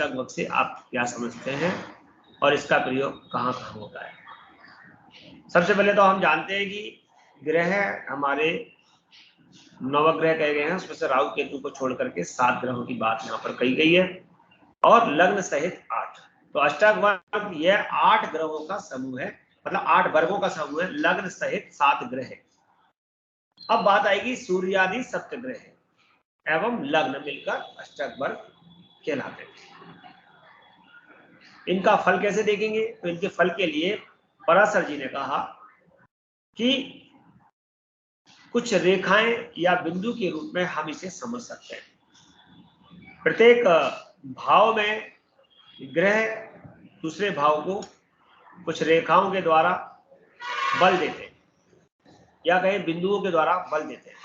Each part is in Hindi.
वर्ग से आप क्या समझते हैं और इसका प्रयोग कहाँ कहाँ होता है। सबसे पहले तो हम जानते हैं कि ग्रह हमारे नवग्रह कहे गए हैं, उसमें से राहु केतु को छोड़ करके 7 ग्रहों की बात यहाँ पर कही गई है और लग्न सहित 8। तो अष्टक वर्ग यह 8 ग्रहों का समूह है, मतलब 8 वर्गों का समूह है, लग्न सहित 7 ग्रह है। अब बात आएगी सूर्यादि सप्तग्रह एवं लग्न मिलकर अष्टक वर्ग कहलाते हैं। इनका फल कैसे देखेंगे? तो इनके फल के लिए पराशर जी ने कहा कि कुछ रेखाएं या बिंदु के रूप में हम इसे समझ सकते हैं। प्रत्येक भाव में ग्रह दूसरे भाव को कुछ रेखाओं के द्वारा बल देते हैं या कहीं बिंदुओं के द्वारा बल देते हैं।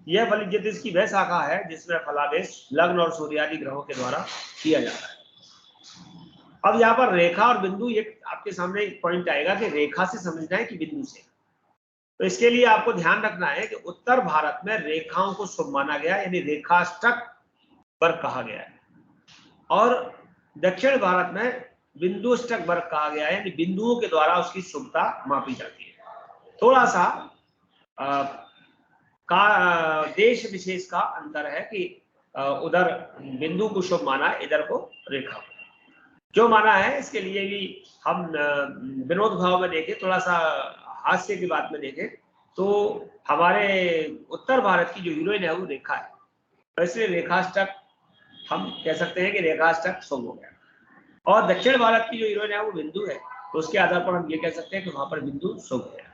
यह फल ज्योतिष की वह शाखा है जिसमें फलादेश लग्न और सूर्यादि ग्रहों के द्वारा किया जाता है। अब यहाँ पर रेखा और बिंदु, एक आपके सामने एक पॉइंट आएगा कि रेखा से समझना है कि बिंदु से। तो इसके लिए आपको ध्यान रखना है कि उत्तर भारत में रेखाओं को शुभ माना गया, यानी रेखाष्टक वर्ग कहा गया है, और दक्षिण भारत में बिंदुष्टक वर्ग कहा गया है, यानी बिंदुओं के द्वारा उसकी शुभता मापी जाती है। थोड़ा सा देश विशेष का अंतर है कि उधर बिंदु को शुभ माना, इधर को रेखा क्यों माना है, इसके लिए भी हम विनोद भाव में देखें, थोड़ा सा हास्य की बात में देखें तो हमारे उत्तर भारत की जो हीरोइन है वो रेखा है, तो इसलिए रेखाष्टक हम कह सकते हैं कि रेखाष्टक शुभ हो गया। और दक्षिण भारत की जो हीरोइन है वो बिंदु है, तो उसके आधार पर हम ये कह सकते हैं कि वहां पर बिंदु शुभ है।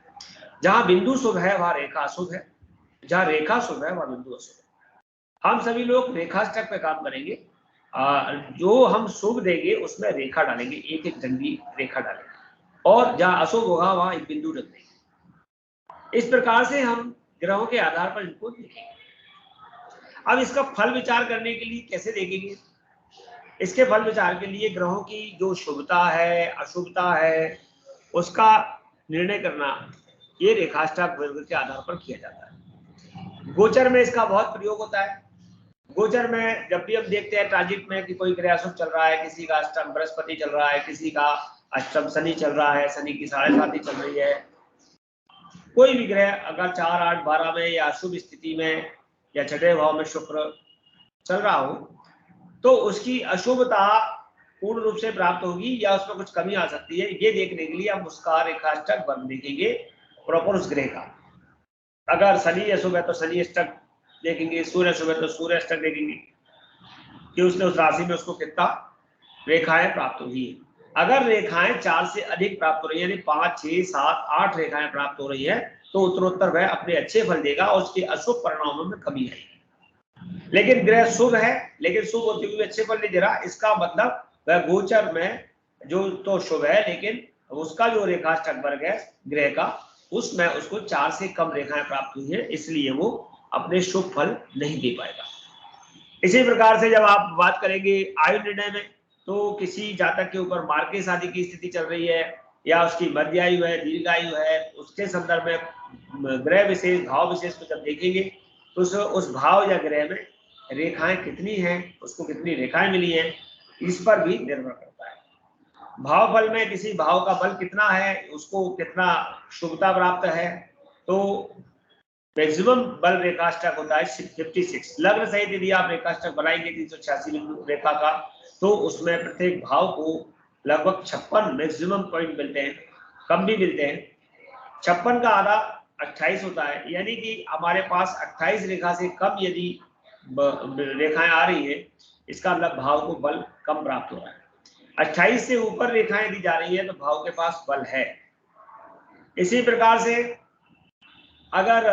जहां बिंदु शुभ है वहां रेखा अशुभ है, जहां रेखा शुभ है वहां बिंदु अशुभ है। हम सभी लोग रेखाष्टक पे काम करेंगे, जो हम शुभ देंगे उसमें रेखा डालेंगे, एक एक डंडी रेखा डालेंगे, और जहां अशुभ होगा वहां एक बिंदु रख देंगे। इस प्रकार से हम ग्रहों के आधार पर इनको देखेंगे। अब इसका फल विचार करने के लिए कैसे देखेंगे? इसके फल विचार के लिए ग्रहों की जो शुभता है अशुभता है उसका निर्णय करना ये रेखाष्टक वर्ग के आधार पर किया जाता है। गोचर में इसका बहुत प्रयोग होता है। गोचर में जब भी हम देखते हैं ट्रांजिट में कि कोई ग्रह अशुभ चल रहा है, किसी का अष्टम बृहस्पति चल रहा है, किसी का अष्टम शनि चल रहा है, शनि की 7.5 चल रही है, कोई भी ग्रह अगर 4, 8, 12 में या अशुभ स्थिति में या छठे भाव में शुक्र चल रहा हो तो उसकी अशुभता पूर्ण रूप से प्राप्त होगी या उसमें कुछ कमी आ सकती है, ये देखने के लिए हम उसका रेखाष्टक वर्ग देखेंगे प्रॉपर उस ग्रह का। अगर शनि अशुभ है तो शनि अष्टक देखेंगे, सूर्य अशुभ है तो सूर्य अष्टक देखेंगे कि उसने उस राशि में उसको कितना रेखाएं प्राप्त हुई है। अगर रेखाएं 4 से अधिक प्राप्त हो रही है, यानी 5, 6, 7, 8 रेखाएं प्राप्त हो रही है तो उत्तरोत्तर वह अपने अच्छे फल देगा और उसके अशुभ परिणामों में कमी आएगी। लेकिन ग्रह शुभ है लेकिन शुभ होते हुए अच्छे फल नहीं दे रहा, इसका मतलब वह गोचर में जो तो शुभ है लेकिन उसका जो रेखाष्टक वर्ग है ग्रह का उसमें उसको 4 से कम रेखाएं प्राप्त हुई है, इसलिए वो अपने शुभ फल नहीं दे पाएगा। इसी प्रकार से जब आप बात करेंगे आयु निर्णय में, तो किसी जातक के ऊपर मार्गी शादी की स्थिति चल रही है या उसकी मध्य आयु है, दीर्घ आयु है, उसके संदर्भ में ग्रह विशेष भाव विशेष को जब देखेंगे तो उस भाव या ग्रह में रेखाएं कितनी हैं, उसको कितनी रेखाएं मिली हैं, इस पर भी निर्भर करता है। भाव बल में किसी भाव का बल कितना है, उसको कितना शुभता प्राप्त है, तो मैक्सिमम बल रेखाष्टक होता है 56। लग्न सहित यदि आप रेखाष्टक बनाएंगे 386 बिंदु रेखा का, तो उसमें प्रत्येक भाव को लगभग 56 मैक्सिमम पॉइंट मिलते हैं, कम भी मिलते हैं। 56 का आधा 28 होता है, यानी कि हमारे पास 28 रेखा से कम यदि रेखाएं आ रही है, इसका मतलब भाव को बल कम प्राप्त हो रहा है। 28 से ऊपर रेखाएं यदि जा रही है तो भाव के पास बल है। इसी प्रकार से अगर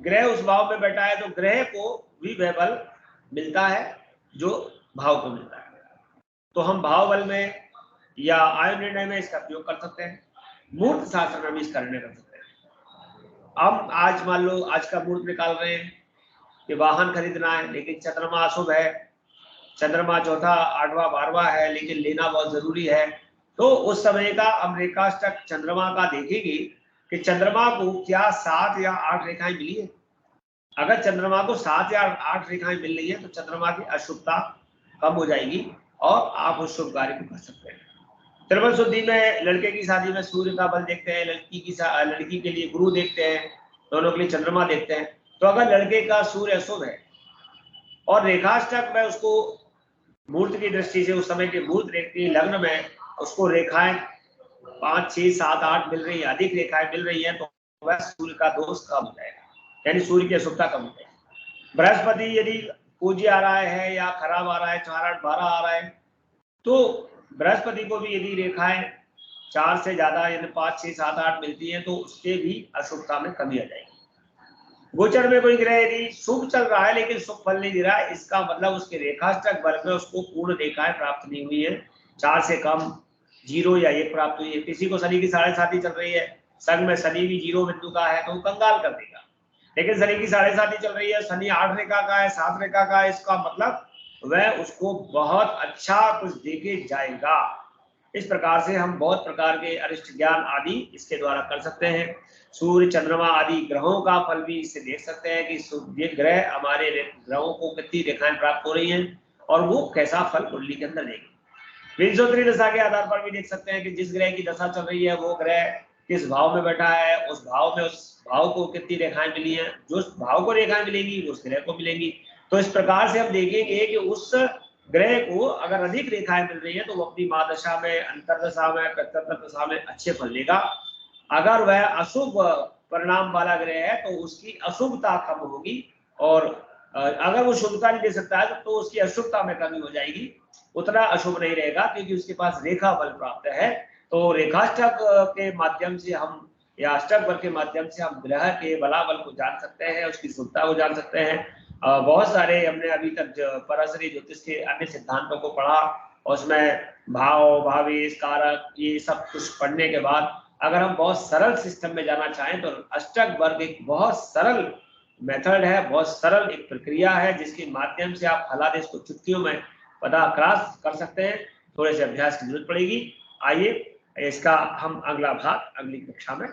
ग्रह उस भाव में बैठा है तो ग्रह को भी वह बल मिलता है जो भाव को मिलता है। तो हम भाव बल में या आयु निर्णय में इसका प्रयोग कर सकते हैं, मूर्त शास्त्र में भी इसका निर्णय कर सकते हैं। हम आज मान लो आज का मुहूर्त निकाल रहे हैं कि वाहन खरीदना है, लेकिन चंद्रमा अशुभ है, चंद्रमा चौथा 8वां 12वां है, लेकिन लेना बहुत जरूरी है, तो उस समय का हम रेखाष्टक चंद्रमा का देखेंगे कि चंद्रमा को क्या 7 या 8 रेखाएं मिली है। अगर चंद्रमा को 7 या 8 रेखाएं मिल रही है तो चंद्रमा की अशुभता कम हो जाएगी और आप उस शुभ कार्य को कर सकते हैं। त्रिबल शुद्धि में लड़के की शादी में सूर्य का बल देखते हैं, लड़की के लिए गुरु देखते हैं, दोनों के लिए चंद्रमा देखते हैं। तो अगर लड़के का सूर्य अशुभ है और रेखाष्टक में उसको मुहूर्त की दृष्टि से उस समय के मुहूर्त देखती लग्न में उसको रेखाएं 5, 6, 7, 8 मिल रही है, अधिक रेखाएं मिल रही है, तो वह सूर्य का दोष कम हो जाएगा, यानी सूर्य की अशुभता कम हो जाएगी। बृहस्पति यदि पूज्य आ रहा है या खराब आ रहा है, 4, 8, 12 आ रहा है, तो बृहस्पति को भी यदि रेखाएं 4 से ज्यादा यानी 5, 6, 7, 8 मिलती है तो उसके भी अशुभता में कमी आ जाएगी। गोचर में कोई ग्रह यदि शुभ चल रहा है लेकिन शुभ फल नहीं दे रहा है, इसका मतलब उसके रेखाष्टक बल में उसको पूर्ण रेखाएं प्राप्त नहीं हुई है, 4 से कम, 0 या 1 प्राप्त हुई है। किसी को शनि की 7.5 चल रही है, संग में शनि भी 0 बिंदु का है तो वो कंगाल कर देगा। लेकिन शनि की 7.5 चल रही है, शनि 8 रेखा का है, 7 रेखा का है, इसका मतलब वह उसको बहुत अच्छा कुछ देके जाएगा। इस प्रकार से हम बहुत प्रकार के अरिष्ट ज्ञान आदि इसके द्वारा कर सकते हैं। सूर्य, चंद्रमा आदि ग्रहों का फल भी इससे देख सकते हैं कि ये ग्रह हमारे ग्रहों को कितनी रेखाएं प्राप्त हो रही हैं और वो कैसा फल कुंडली के अंदर देंगे। विंशोत्तरी दशा के आधार पर भी देख सकते हैं कि जिस ग्रह की दशा चल रही है वो ग्रह किस भाव में बैठा है, उस भाव में उस भाव को कितनी रेखाएं मिली हैं, जो उस भाव को रेखाएं मिलेंगी उस ग्रह को मिलेंगी। तो इस प्रकार से हम देखेंगे कि उस ग्रह को अगर अधिक रेखाएं मिल रही है तो वो अपनी महादशा में, अंतरदशा में, प्रत्यंतर दशा में अच्छे फल देगा। अगर वह अशुभ परिणाम वाला ग्रह है तो उसकी अशुभता कम होगी और अगर वो शुभता नहीं दे सकता है तो उसकी अशुभता में कमी हो जाएगी, उतना अशुभ नहीं रहेगा क्योंकि उसके पास रेखा बल प्राप्त है। तो रेखाष्टक के माध्यम से हम या अष्टक बल के माध्यम से हम ग्रह के बलाबल को जान सकते हैं, उसकी शुभता को जान सकते हैं। बहुत सारे हमने अभी तक पराशरी ज्योतिष के अन्य सिद्धांतों को पढ़ा, उसमें भाव, भावेश, कारक, ये सब कुछ पढ़ने के बाद अगर हम बहुत सरल सिस्टम में जाना चाहें तो अष्टक वर्ग एक बहुत सरल मेथड है, बहुत सरल एक प्रक्रिया है जिसके माध्यम से आप फलादेश को चुटकियों में पता कर सकते हैं। थोड़े से अभ्यास की जरूरत पड़ेगी। आइए इसका हम अगला भाग अगली कक्षा में